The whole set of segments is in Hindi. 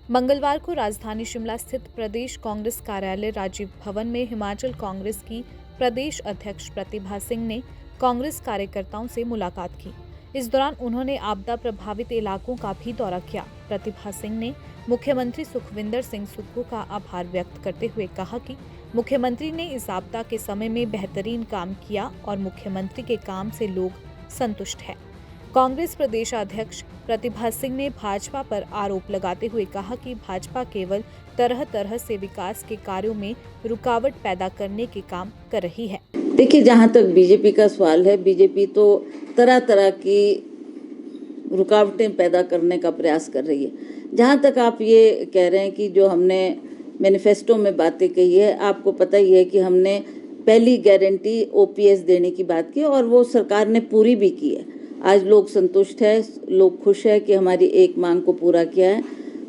मंगलवार को राजधानी शिमला स्थित प्रदेश कांग्रेस कार्यालय राजीव भवन में हिमाचल कांग्रेस की प्रदेश अध्यक्ष प्रतिभा सिंह ने कांग्रेस कार्यकर्ताओं से मुलाकात की। इस दौरान उन्होंने आपदा प्रभावित इलाकों का भी दौरा किया। प्रतिभा सिंह ने मुख्यमंत्री सुखविंदर सिंह सुक्खू का आभार व्यक्त करते हुए कहा कि मुख्यमंत्री ने इस आपदा के समय में बेहतरीन काम किया और मुख्यमंत्री के काम से लोग संतुष्ट हैं। कांग्रेस प्रदेश अध्यक्ष प्रतिभा सिंह ने भाजपा पर आरोप लगाते हुए कहा कि भाजपा केवल तरह तरह से विकास के कार्यों में रुकावट पैदा करने के काम कर रही है। देखिए, जहां तक बीजेपी का सवाल है, बीजेपी तो तरह तरह की रुकावटें पैदा करने का प्रयास कर रही है। जहां तक आप ये कह रहे हैं कि जो हमने मैनिफेस्टो में बातें कही है, आपको पता ही है कि हमने पहली गारंटी ओपीएस देने की बात की और वो सरकार ने पूरी भी की है। आज लोग संतुष्ट है, लोग खुश है कि हमारी एक मांग को पूरा किया है।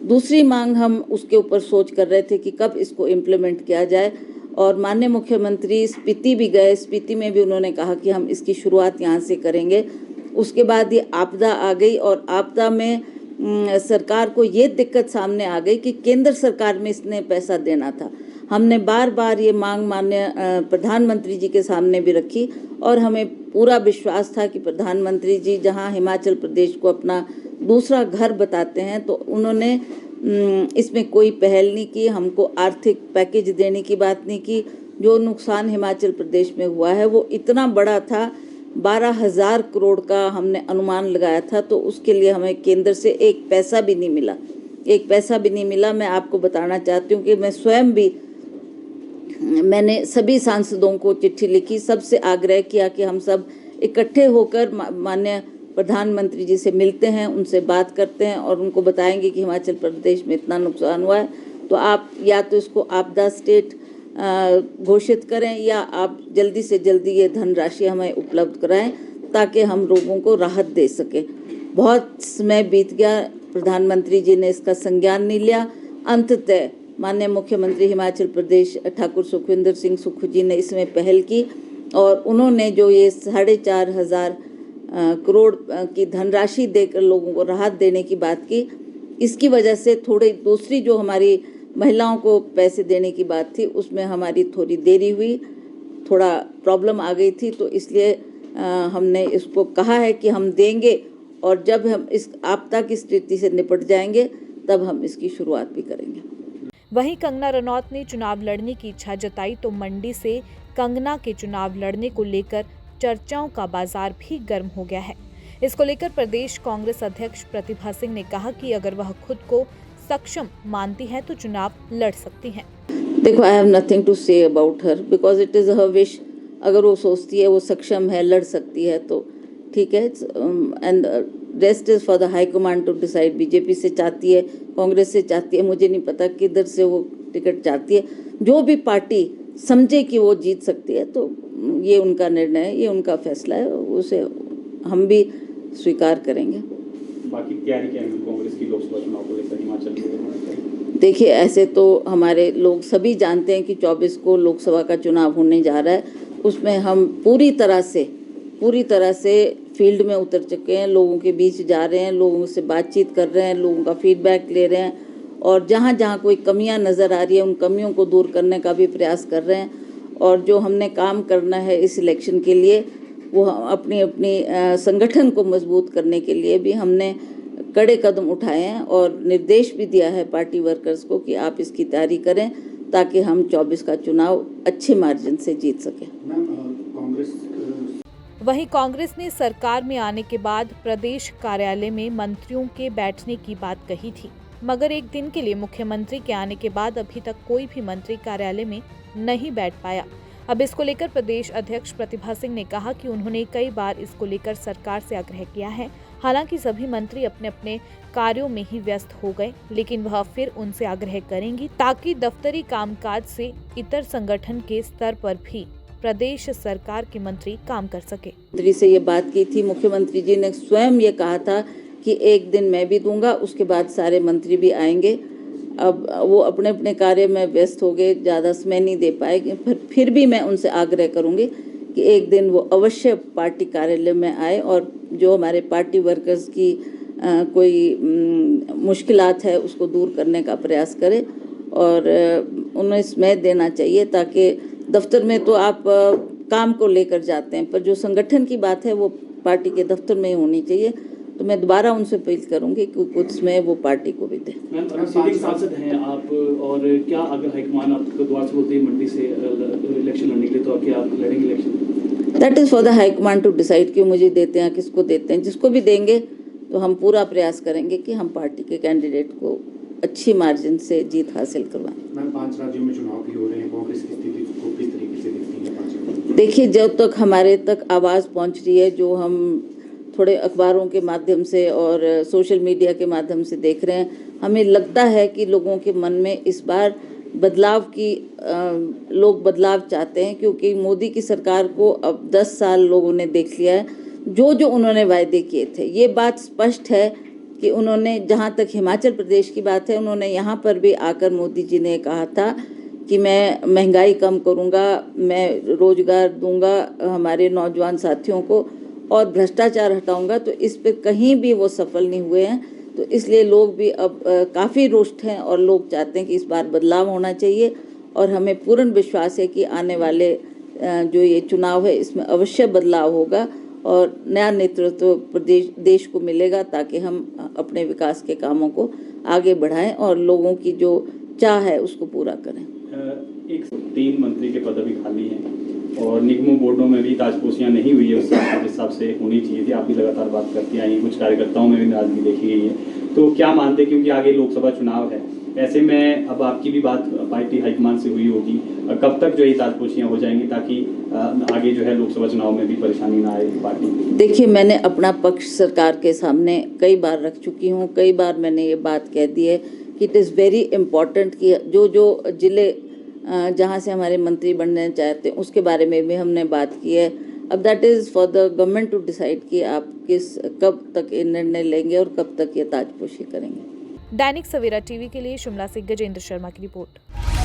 दूसरी मांग हम उसके ऊपर सोच कर रहे थे कि कब इसको इम्प्लीमेंट किया जाए और माननीय मुख्यमंत्री स्पीति भी गए। स्पीति में भी उन्होंने कहा कि हम इसकी शुरुआत यहाँ से करेंगे। उसके बाद ये आपदा आ गई और आपदा में सरकार को ये दिक्कत सामने आ गई कि केंद्र सरकार में इसने पैसा देना था। हमने बार बार ये मांग माननीय प्रधानमंत्री जी के सामने भी रखी और हमें पूरा विश्वास था कि प्रधानमंत्री जी जहां हिमाचल प्रदेश को अपना दूसरा घर बताते हैं तो उन्होंने इसमें कोई पहल नहीं की। हमको आर्थिक पैकेज देने की बात नहीं की। जो नुकसान हिमाचल प्रदेश में हुआ है वो इतना बड़ा था, 12,000 करोड़ का हमने अनुमान लगाया था, तो उसके लिए हमें केंद्र से एक पैसा भी नहीं मिला। मैं आपको बताना चाहती हूँ कि मैं स्वयं भी मैंने सभी सांसदों को चिट्ठी लिखी, सबसे आग्रह किया कि हम सब इकट्ठे होकर माननीय प्रधानमंत्री जी से मिलते हैं, उनसे बात करते हैं और उनको बताएंगे कि हिमाचल प्रदेश में इतना नुकसान हुआ है, तो आप या तो इसको आपदा स्टेट घोषित करें या आप जल्दी से जल्दी ये धनराशि हमें उपलब्ध कराएं ताकि हम लोगों को राहत दे सकें। बहुत समय बीत गया, प्रधानमंत्री जी ने इसका संज्ञान नहीं लिया। अंततः माननीय मुख्यमंत्री हिमाचल प्रदेश ठाकुर सुखविंदर सिंह सुक्खू जी ने इसमें पहल की और उन्होंने जो ये 4,500 करोड़ की धनराशि देकर लोगों को राहत देने की बात की, इसकी वजह से थोड़ी दूसरी जो हमारी महिलाओं को पैसे देने की बात थी उसमें हमारी थोड़ी देरी हुई, थोड़ा प्रॉब्लम आ गई थी, तो इसलिए हमने इसको कहा है कि हम देंगे और जब हम इस आपदा की स्थिति से निपट जाएंगे तब हम इसकी शुरुआत भी करेंगे। वहीं कंगना रनौत ने चुनाव लड़ने की इच्छा जताई तो मंडी से कंगना के चुनाव लड़ने को लेकर चर्चाओं का बाजार भी गर्म हो गया है। इसको लेकर प्रदेश कांग्रेस अध्यक्ष प्रतिभा सिंह ने कहा कि अगर वह खुद को सक्षम मानती है तो चुनाव लड़ सकती हैं। देखो, I have nothing to say about her because it is her wish. अगर वो सोचती है वो सक्षम है, लड़ सकती है तो ठीक है, and rest is for the high command to decide. BJP से चाहती है, कांग्रेस से चाहती है, मुझे नहीं पता किधर से वो टिकट चाहती है। जो भी पार्टी समझे कि वो जीत सकती है तो ये उनका निर्णय है, ये उनका फैसला है, उसे हम भी स्वीकार करेंगे। बाकी तैयारी क्या है कांग्रेस की लोकसभा चुनाव को लेकर हिमाचल में? देखिए, ऐसे तो हमारे लोग सभी जानते हैं कि 24 को लोकसभा का चुनाव होने जा रहा है। उसमें हम पूरी तरह से फील्ड में उतर चुके हैं, लोगों के बीच जा रहे हैं, लोगों से बातचीत कर रहे हैं, लोगों का फीडबैक ले रहे हैं और जहाँ जहाँ कोई कमियाँ नज़र आ रही है उन कमियों को दूर करने का भी प्रयास कर रहे हैं। और जो हमने काम करना है इस इलेक्शन के लिए, वो अपनी संगठन को मजबूत करने के लिए भी हमने कड़े कदम उठाए हैं और निर्देश भी दिया है पार्टी वर्कर्स को कि आप इसकी तैयारी करें ताकि हम 24 का चुनाव अच्छे मार्जिन से जीत सकें। वहीं कांग्रेस ने सरकार में आने के बाद प्रदेश कार्यालय में मंत्रियों के बैठने की बात कही थी, मगर एक दिन के लिए मुख्यमंत्री के आने के बाद अभी तक कोई भी मंत्री कार्यालय में नहीं बैठ पाया। अब इसको लेकर प्रदेश अध्यक्ष प्रतिभा सिंह ने कहा कि उन्होंने कई बार इसको लेकर सरकार से आग्रह किया है। हालांकि सभी मंत्री अपने अपने कार्यों में ही व्यस्त हो गए, लेकिन वह फिर उनसे आग्रह करेंगी ताकि दफ्तरी कामकाज से इतर संगठन के स्तर पर भी प्रदेश सरकार के मंत्री काम कर सके। मंत्री से ये बात की थी, मुख्यमंत्री जी ने स्वयं ये कहा था कि एक दिन मैं भी दूंगा, उसके बाद सारे मंत्री भी आएंगे। अब वो अपने अपने कार्य में व्यस्त हो गए, ज़्यादा समय नहीं दे पाएंगे, फिर भी मैं उनसे आग्रह करूंगी कि एक दिन वो अवश्य पार्टी कार्यालय में आए और जो हमारे पार्टी वर्कर्स की कोई मुश्किलात है उसको दूर करने का प्रयास करें और उन्हें समय देना चाहिए, ताकि दफ्तर में तो आप काम को लेकर जाते हैं, पर जो संगठन की बात है वो पार्टी के दफ्तर में ही होनी चाहिए। तो मैं दोबारा उनसे अपील करूंगी कि कुछ समय वो पार्टी को भी दें। मैम, सीधे सांसद हैं आप, और क्या अगर हाईकमान आपको द्वार से बोलते हैं मंडी से इलेक्शन लड़ने के लिए, तो क्या आप लड़ेंगे election? That is for the high command to decide क्यों मुझे देते हैं, किसको देते हैं। जिसको भी देंगे तो हम पूरा प्रयास करेंगे कि हम पार्टी के कैंडिडेट को अच्छी मार्जिन से जीत हासिल करवाएं। मैम, 5 राज्यों में चुनाव भी हो रहे हैं, कांग्रेस की स्थिति को किस तरीके से देखती है 5 राज्यों में? देखिए, जब तक हमारे तक आवाज़ पहुंच रही है, जो हम थोड़े अखबारों के माध्यम से और सोशल मीडिया के माध्यम से देख रहे हैं, हमें लगता है कि लोगों के मन में इस बार बदलाव की लोग बदलाव चाहते हैं, क्योंकि मोदी की सरकार को अब 10 साल लोगों ने देख लिया है। जो उन्होंने वायदे किए थे, ये बात स्पष्ट है कि उन्होंने, जहाँ तक हिमाचल प्रदेश की बात है, उन्होंने यहाँ पर भी आकर मोदी जी ने कहा था कि मैं महंगाई कम करूँगा, मैं रोजगार दूंगा हमारे नौजवान साथियों को और भ्रष्टाचार हटाऊंगा। तो इस पे कहीं भी वो सफल नहीं हुए हैं। तो इसलिए लोग भी अब काफ़ी रुष्ट हैं और लोग चाहते हैं कि इस बार बदलाव होना चाहिए, और हमें पूर्ण विश्वास है कि आने वाले जो ये चुनाव है इसमें अवश्य बदलाव होगा और नया नेतृत्व देश को मिलेगा, ताकि हम अपने विकास के कामों को आगे बढ़ाएं और लोगों की जो चाह है उसको पूरा करें। 3 मंत्री के पद अभी खाली हैं और निगमों बोर्डों में भी ताजपोशियां नहीं हुई है उस हिसाब से होनी चाहिए थी। आप भी लगातार बात करती आई, कुछ कार्यकर्ताओं में भी नाराजगी देखी गई है। तो क्या मानते, क्योंकि आगे लोकसभा चुनाव है, ऐसे में अब आपकी भी बात पार्टी हाईकमान से हुई होगी, कब तक जो ये ताजपोशियां हो जाएंगी ताकि आगे जो है लोकसभा चुनाव में भी परेशानी ना आए पार्टी? देखिए, मैंने अपना पक्ष सरकार के सामने कई बार रख चुकी हूँ, कई बार मैंने ये बात कह दी है कि इट इज़ वेरी इम्पॉर्टेंट कि जो जिले जहाँ से हमारे मंत्री बनना चाहते हैं उसके बारे में भी हमने बात की है। अब that is for the government to decide कि आप कब तक ये निर्णय लेंगे और कब तक ये ताजपोशी करेंगे। दैनिक सवेरा टीवी के लिए शिमला से गजेंद्र शर्मा की रिपोर्ट।